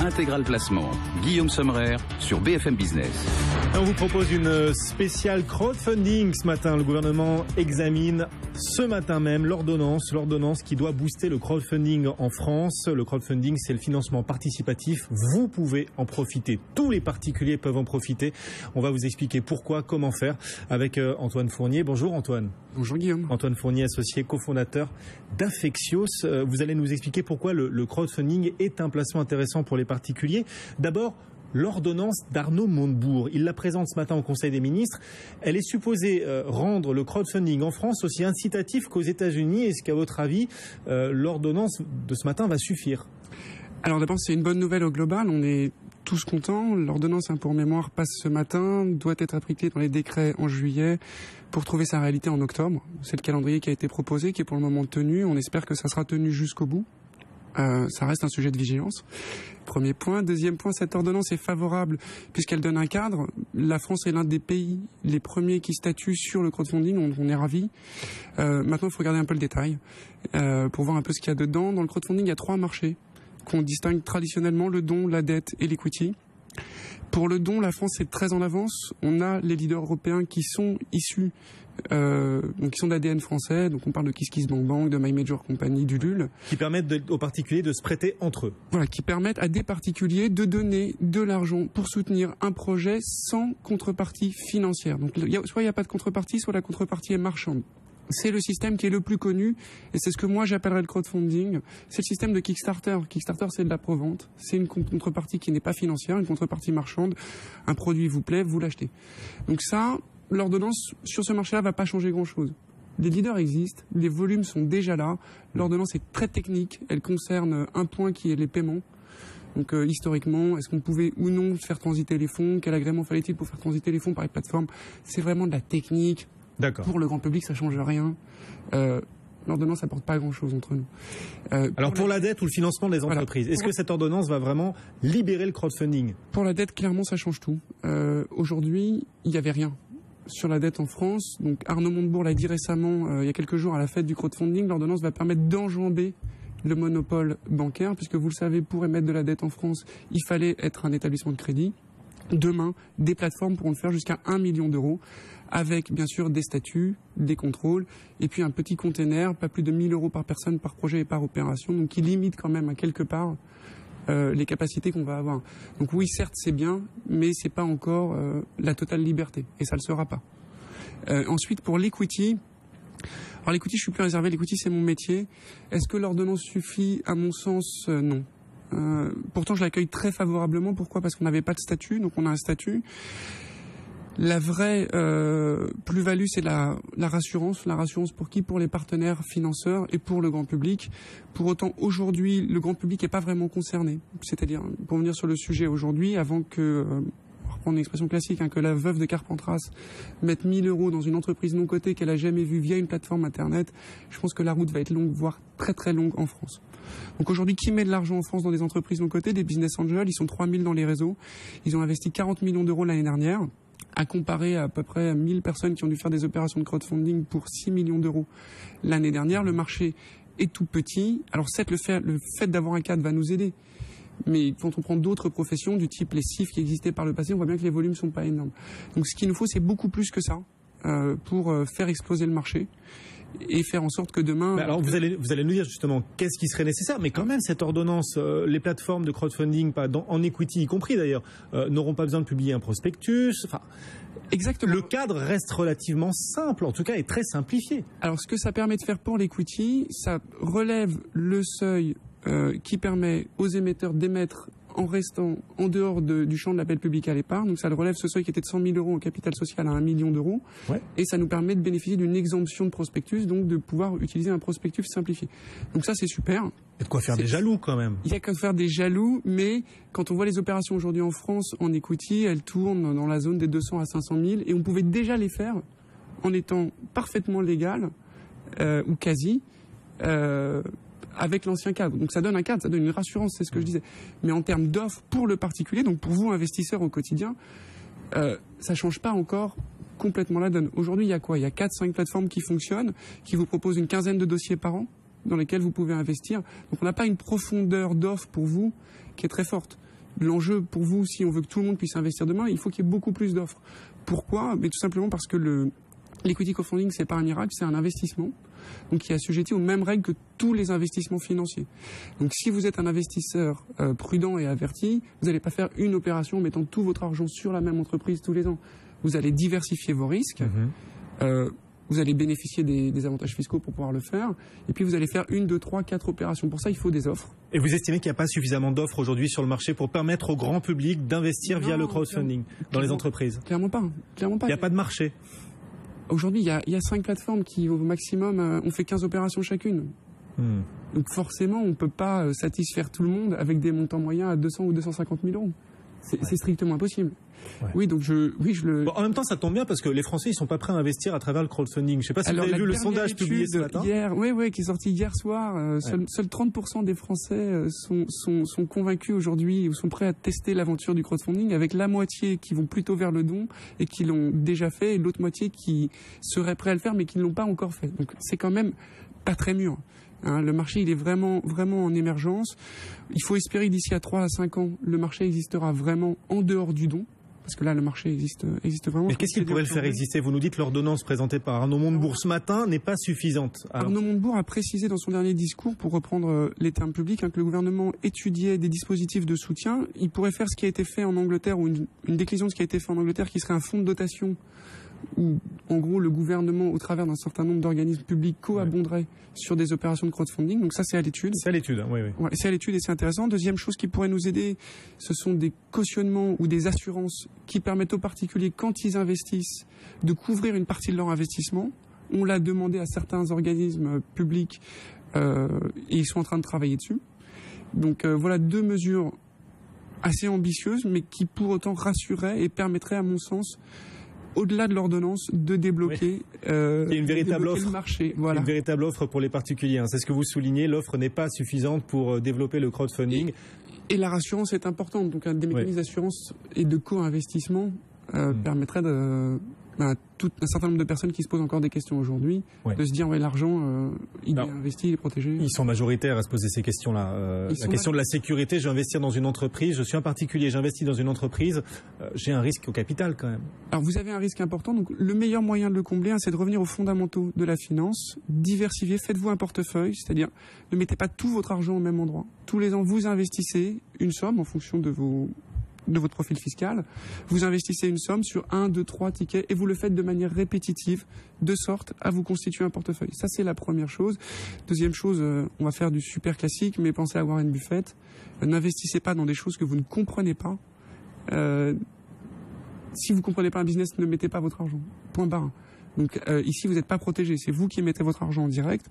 Intégral Placement, Guillaume Sommerer sur BFM Business. On vous propose une spéciale crowdfunding ce matin. Le gouvernement examine ce matin même l'ordonnance qui doit booster le crowdfunding en France. Le crowdfunding, c'est le financement participatif. Vous pouvez en profiter. Tous les particuliers peuvent en profiter. On va vous expliquer pourquoi, comment faire avec Antoine Fournier. Bonjour Antoine. Bonjour Guillaume. Antoine Fournier, associé cofondateur d'Affexios. Vous allez nous expliquer pourquoi le crowdfunding est un placement intéressant pour les particuliers. D'abord, l'ordonnance d'Arnaud Montebourg. Il la présente ce matin au Conseil des ministres. Elle est supposée rendre le crowdfunding en France aussi incitatif qu'aux États-Unis. Est-ce qu'à votre avis, l'ordonnance de ce matin va suffire ? Alors d'abord, c'est une bonne nouvelle au global. On est tous contents. L'ordonnance, pour mémoire, passe ce matin, doit être appliquée dans les décrets en juillet pour trouver sa réalité en octobre. C'est le calendrier qui a été proposé, qui est pour le moment tenu. On espère que ça sera tenu jusqu'au bout. Ça reste un sujet de vigilance. Premier point. Deuxième point, cette ordonnance est favorable puisqu'elle donne un cadre. La France est l'un des pays les premiers qui statuent sur le crowdfunding. On est ravis. Maintenant, il faut regarder un peu le détail pour voir un peu ce qu'il y a dedans. Dans le crowdfunding, il y a 3 marchés qu'on distingue traditionnellement, le don, la dette et l'equity. Pour le don, la France est très en avance. On a les leaders européens qui sont issus, donc qui sont d'ADN français. Donc on parle de KissKissBankBank, de My Major Company, d'Ulule. Qui permettent aux particuliers de se prêter entre eux. Voilà, qui permettent à des particuliers de donner de l'argent pour soutenir un projet sans contrepartie financière. Donc soit il n'y a pas de contrepartie, soit la contrepartie est marchande. C'est le système qui est le plus connu et c'est ce que moi j'appellerais le crowdfunding. C'est le système de Kickstarter. Kickstarter, c'est de la pré-vente. C'est une contrepartie qui n'est pas financière, une contrepartie marchande. Un produit vous plaît, vous l'achetez. Donc ça, l'ordonnance sur ce marché-là va pas changer grand-chose. Les leaders existent, les volumes sont déjà là. L'ordonnance est très technique. Elle concerne un point qui est les paiements. Donc historiquement, est-ce qu'on pouvait ou non faire transiter les fonds ? Quel agrément fallait-il pour faire transiter les fonds par les plateformes ? C'est vraiment de la technique. D'accord. Pour le grand public, ça change rien. L'ordonnance apporte pas grand-chose entre nous. Alors pour la dette ou le financement des entreprises, est-ce que cette ordonnance va vraiment libérer le crowdfunding ? Pour la dette, clairement, ça change tout. Aujourd'hui, il n'y avait rien sur la dette en France. Donc Arnaud Montebourg l'a dit récemment, il y a quelques jours, à la fête du crowdfunding. L'ordonnance va permettre d'enjamber le monopole bancaire, puisque vous le savez, pour émettre de la dette en France, il fallait être un établissement de crédit. Demain, des plateformes pourront le faire jusqu'à 1 million d'euros, avec bien sûr des statuts, des contrôles, et puis un petit container, pas plus de 1 000 euros par personne, par projet et par opération, donc qui limite quand même à quelque part les capacités qu'on va avoir. Donc oui, certes, c'est bien, mais c'est pas encore la totale liberté, et ça le sera pas. Ensuite, pour l'equity. Alors l'equity, je suis plus réservé, l'equity c'est mon métier. Est-ce que l'ordonnance suffit ? À mon sens, non. Pourtant, je l'accueille très favorablement. Pourquoi ? Parce qu'on n'avait pas de statut, donc on a un statut. La vraie plus-value, c'est la rassurance. La rassurance pour qui ? Pour les partenaires financeurs et pour le grand public. Pour autant, aujourd'hui, le grand public n'est pas vraiment concerné. C'est-à-dire, pour venir sur le sujet aujourd'hui, avant que... on va reprendre une expression classique, que la veuve de Carpentras mette 1 000 euros dans une entreprise non cotée qu'elle a jamais vue via une plateforme internet, je pense que la route va être longue, voire très très longue en France. Donc aujourd'hui, qui met de l'argent en France dans des entreprises non cotées ? Des business angels, ils sont 3 000 dans les réseaux. Ils ont investi 40 millions d'euros l'année dernière, à comparer à peu près 1 000 personnes qui ont dû faire des opérations de crowdfunding pour 6 millions d'euros l'année dernière. Le marché est tout petit. Alors certes, le fait d'avoir un cadre va nous aider. Mais quand on prend d'autres professions du type les CIF qui existaient par le passé, on voit bien que les volumes sont pas énormes. Donc ce qu'il nous faut, c'est beaucoup plus que ça pour faire exploser le marché et faire en sorte que demain... Alors vous allez nous dire justement qu'est-ce qui serait nécessaire, mais quand même cette ordonnance, les plateformes de crowdfunding, en equity y compris d'ailleurs, n'auront pas besoin de publier un prospectus. Enfin, exactement. Le cadre reste relativement simple, en tout cas, et très simplifié. Alors ce que ça permet de faire pour l'equity, ça relève le seuil qui permet aux émetteurs d'émettre en restant en dehors du champ de l'appel public à l'épargne. Donc ça le relève ce seuil qui était de 100 000 euros en capital social à 1 million d'euros. Ouais. Et ça nous permet de bénéficier d'une exemption de prospectus, donc de pouvoir utiliser un prospectus simplifié. Donc ça c'est super. Il y a de quoi faire des jaloux quand même. Il y a qu'à faire des jaloux, mais quand on voit les opérations aujourd'hui en France en equity, elles tournent dans la zone des 200 à 500 000 et on pouvait déjà les faire en étant parfaitement légal ou quasi. Avec l'ancien cadre. Donc ça donne un cadre, ça donne une rassurance, c'est ce que je disais. Mais en termes d'offres pour le particulier, donc pour vous investisseurs au quotidien, ça change pas encore complètement la donne. Aujourd'hui, il y a quoi ? Il y a 4-5 plateformes qui fonctionnent, qui vous proposent une quinzaine de dossiers par an dans lesquels vous pouvez investir. Donc on n'a pas une profondeur d'offres pour vous qui est très forte. L'enjeu pour vous, si on veut que tout le monde puisse investir demain, il faut qu'il y ait beaucoup plus d'offres. Pourquoi? Mais tout simplement parce que l'equity crowdfunding, c'est pas un miracle, c'est un investissement. Donc, qui est assujetti aux mêmes règles que tous les investissements financiers. Donc, si vous êtes un investisseur prudent et averti, vous n'allez pas faire une opération en mettant tout votre argent sur la même entreprise tous les ans. Vous allez diversifier vos risques. Vous allez bénéficier des avantages fiscaux pour pouvoir le faire. Et puis, vous allez faire 1, 2, 3, 4 opérations. Pour ça, il faut des offres. Et vous estimez qu'il n'y a pas suffisamment d'offres aujourd'hui sur le marché pour permettre au grand public d'investir via le crowdfunding dans les entreprises? Clairement pas. Clairement pas. Il n'y a pas de marché. Aujourd'hui, il y a 5 plateformes qui, au maximum, ont fait 15 opérations chacune. Donc forcément, on ne peut pas satisfaire tout le monde avec des montants moyens à 200 ou 250 000 euros. C'est strictement impossible. Ouais. Oui, donc je le. Bon, en même temps, ça tombe bien parce que les Français, ils sont pas prêts à investir à travers le crowdfunding. Je sais pas si vous avez vu le sondage publié ce matin. Oui, qui est sorti hier soir. Seuls 30% des Français sont convaincus aujourd'hui ou sont prêts à tester l'aventure du crowdfunding, avec la moitié qui vont plutôt vers le don et qui l'ont déjà fait, et l'autre moitié qui serait prêt à le faire mais qui ne l'ont pas encore fait. Donc c'est quand même pas très mûr. Le marché, il est vraiment en émergence. Il faut espérer d'ici à 3 à 5 ans, le marché existera vraiment en dehors du don. Parce que là, le marché existe vraiment. Mais qu'est-ce qui pourrait le faire exister? Vous nous dites que l'ordonnance présentée par Arnaud Montebourg ce matin n'est pas suffisante. Alors... Arnaud Montebourg a précisé dans son dernier discours, pour reprendre les termes publics, que le gouvernement étudiait des dispositifs de soutien. Il pourrait faire ce qui a été fait en Angleterre, ou une déclinaison de ce qui a été fait en Angleterre, qui serait un fonds de dotation où, en gros, le gouvernement, au travers d'un certain nombre d'organismes publics, co-abonderait sur des opérations de crowdfunding. Donc ça, c'est à l'étude. C'est à l'étude, oui. Ouais, c'est à l'étude et c'est intéressant. Deuxième chose qui pourrait nous aider, ce sont des cautionnements ou des assurances qui permettent aux particuliers, quand ils investissent, de couvrir une partie de leur investissement. On l'a demandé à certains organismes publics et ils sont en train de travailler dessus. Donc voilà 2 mesures assez ambitieuses, mais qui pour autant rassureraient et permettraient, à mon sens, au-delà de l'ordonnance, de débloquer, une véritable offre, le marché. Voilà. Une véritable offre pour les particuliers. C'est ce que vous soulignez. L'offre n'est pas suffisante pour développer le crowdfunding. Et la rassurance est importante. Donc, des mécanismes d'assurance et de co-investissement permettraient tout un certain nombre de personnes qui se posent encore des questions aujourd'hui, de se dire l'argent, il est investi, il est protégé. Ils sont majoritaires à se poser ces questions-là. La question de la sécurité, je vais investir dans une entreprise, je suis un particulier, j'investis dans une entreprise, j'ai un risque au capital quand même. Alors vous avez un risque important, donc le meilleur moyen de le combler, c'est de revenir aux fondamentaux de la finance, diversifier, faites-vous un portefeuille, c'est-à-dire ne mettez pas tout votre argent au même endroit. Tous les ans, vous investissez une somme en fonction de votre profil fiscal, vous investissez une somme sur 1, 2, 3 tickets et vous le faites de manière répétitive, de sorte à vous constituer un portefeuille. Ça, c'est la première chose. Deuxième chose, on va faire du super classique, mais pensez à Warren Buffett. N'investissez pas dans des choses que vous ne comprenez pas. Si vous ne comprenez pas un business, ne mettez pas votre argent. Point barre. Donc ici, vous n'êtes pas protégé. C'est vous qui mettez votre argent en direct.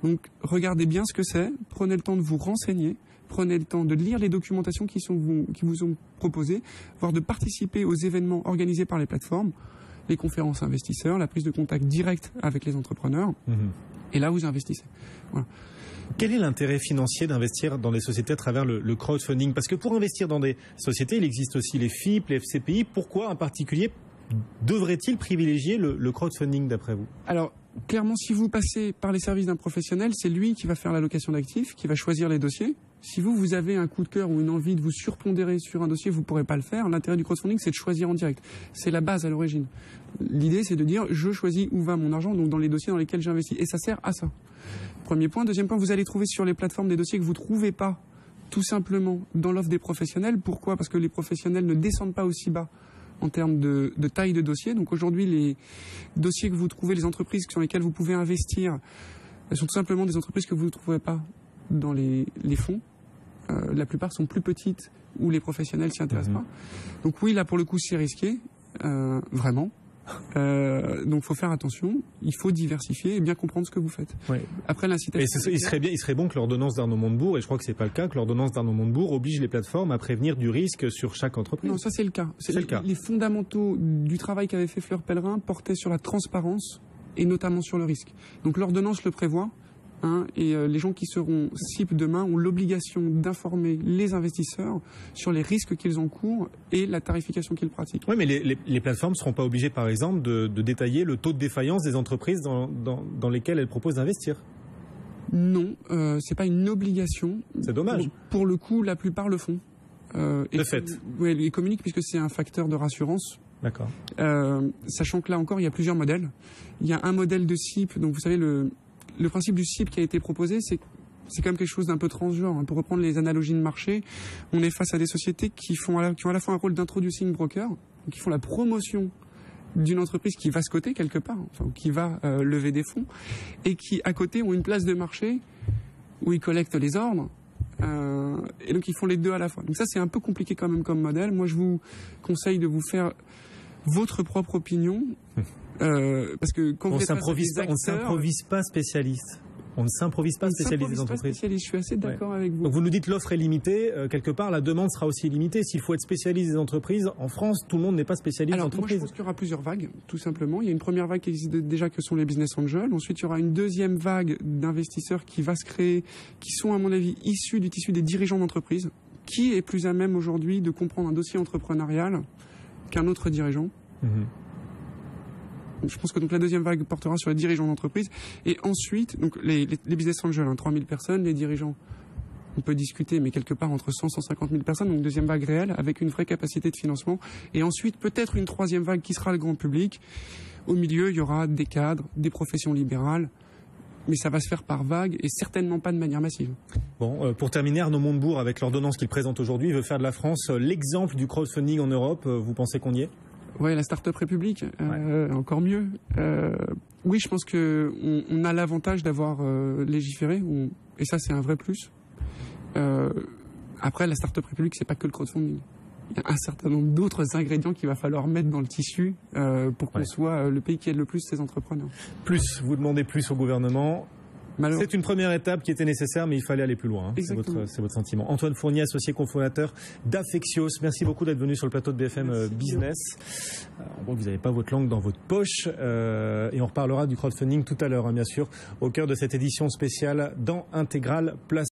Donc regardez bien ce que c'est. Prenez le temps de vous renseigner. Prenez le temps de lire les documentations qui vous sont proposées, voire de participer aux événements organisés par les plateformes, les conférences investisseurs, la prise de contact direct avec les entrepreneurs. Et là, vous investissez. Voilà. Quel est l'intérêt financier d'investir dans des sociétés à travers le crowdfunding? Parce que pour investir dans des sociétés, il existe aussi les FIP, les FCPI. Pourquoi un particulier devrait-il privilégier le crowdfunding d'après vous? Alors, clairement, si vous passez par les services d'un professionnel, c'est lui qui va faire l'allocation d'actifs, qui va choisir les dossiers. Si vous avez un coup de cœur ou une envie de vous surpondérer sur un dossier, vous ne pourrez pas le faire. L'intérêt du crowdfunding, c'est de choisir en direct. C'est la base à l'origine. L'idée, c'est de dire, je choisis où va mon argent, donc dans les dossiers dans lesquels j'investis. Et ça sert à ça. Premier point. Deuxième point, vous allez trouver sur les plateformes des dossiers que vous ne trouvez pas tout simplement dans l'offre des professionnels. Pourquoi? Parce que les professionnels ne descendent pas aussi bas en termes de taille de dossier. Donc aujourd'hui, les dossiers que vous trouvez, les entreprises sur lesquelles vous pouvez investir, elles sont tout simplement des entreprises que vous ne trouverez pas dans les fonds. La plupart sont plus petites où les professionnels s'y intéressent pas. Donc oui, là pour le coup, c'est risqué, vraiment. Donc faut faire attention, il faut diversifier et bien comprendre ce que vous faites. Après l'incitation. Il serait bon que l'ordonnance d'Arnaud Montebourg, et je crois que c'est pas le cas, que l'ordonnance d'Arnaud Montebourg oblige les plateformes à prévenir du risque sur chaque entreprise. Non, ça c'est le cas. C'est le cas. Les fondamentaux du travail qu'avait fait Fleur Pellerin portaient sur la transparence et notamment sur le risque. Donc l'ordonnance le prévoit. Et les gens qui seront CIP demain ont l'obligation d'informer les investisseurs sur les risques qu'ils encourent et la tarification qu'ils pratiquent. Oui, mais les plateformes ne seront pas obligées, par exemple, de détailler le taux de défaillance des entreprises dans lesquelles elles proposent d'investir. Non, c'est pas une obligation. C'est dommage. Pour le coup, la plupart le font. Oui, il communique puisque c'est un facteur de rassurance. D'accord. Sachant que là encore, il y a plusieurs modèles. Il y a un modèle de SIP, donc vous savez, le principe du SIP qui a été proposé, c'est quand même quelque chose d'un peu transgenre. Pour reprendre les analogies de marché, on est face à des sociétés qui ont à la fois un rôle d'introducing broker, qui font la promotion d'une entreprise qui va se coter quelque part, enfin, qui va lever des fonds, et qui, à côté, ont une place de marché où ils collectent les ordres, et donc ils font les deux à la fois. Donc ça, c'est un peu compliqué quand même comme modèle. Moi, je vous conseille de vous faire votre propre opinion, parce que quand on ne s'improvise pas spécialiste. On ne s'improvise pas spécialiste des entreprises. Je suis assez d'accord avec vous. Donc vous nous dites l'offre est limitée, quelque part la demande sera aussi limitée. S'il faut être spécialiste des entreprises, en France, tout le monde n'est pas spécialiste des entreprises. Moi, je pense qu'il y aura plusieurs vagues, tout simplement. Il y a une première vague qui existe déjà, que sont les business angels. Ensuite, il y aura une deuxième vague d'investisseurs qui va se créer, qui sont, à mon avis, issus du tissu des dirigeants d'entreprise. Qui est plus à même aujourd'hui de comprendre un dossier entrepreneurial qu'un autre dirigeant? Je pense que donc la deuxième vague portera sur les dirigeants d'entreprise. Et ensuite, donc les business angels, 3000 personnes, les dirigeants, on peut discuter, mais quelque part entre 100 et 150 000 personnes, donc deuxième vague réelle, avec une vraie capacité de financement. Et ensuite, peut-être une troisième vague qui sera le grand public. Au milieu, il y aura des cadres, des professions libérales, mais ça va se faire par vague et certainement pas de manière massive. Bon, pour terminer, Arnaud Montebourg, avec l'ordonnance qu'il présente aujourd'hui, veut faire de la France l'exemple du crowdfunding en Europe. Vous pensez qu'on y est ? Ouais, la Start-up République, encore mieux. Oui, je pense que on a l'avantage d'avoir légiféré, et ça c'est un vrai plus. Après, la Start-up République, c'est pas que le crowdfunding. Il y a un certain nombre d'autres ingrédients qu'il va falloir mettre dans le tissu pour qu'on soit le pays qui aide le plus ces entrepreneurs. Plus, vous demandez plus au gouvernement. C'est une première étape qui était nécessaire, mais il fallait aller plus loin. C'est votre sentiment. Antoine Fournier, associé cofondateur d'Affexios. Merci beaucoup d'être venu sur le plateau de BFM Business. En gros, vous n'avez pas votre langue dans votre poche. Et on reparlera du crowdfunding tout à l'heure, bien sûr, au cœur de cette édition spéciale dans Intégral Place.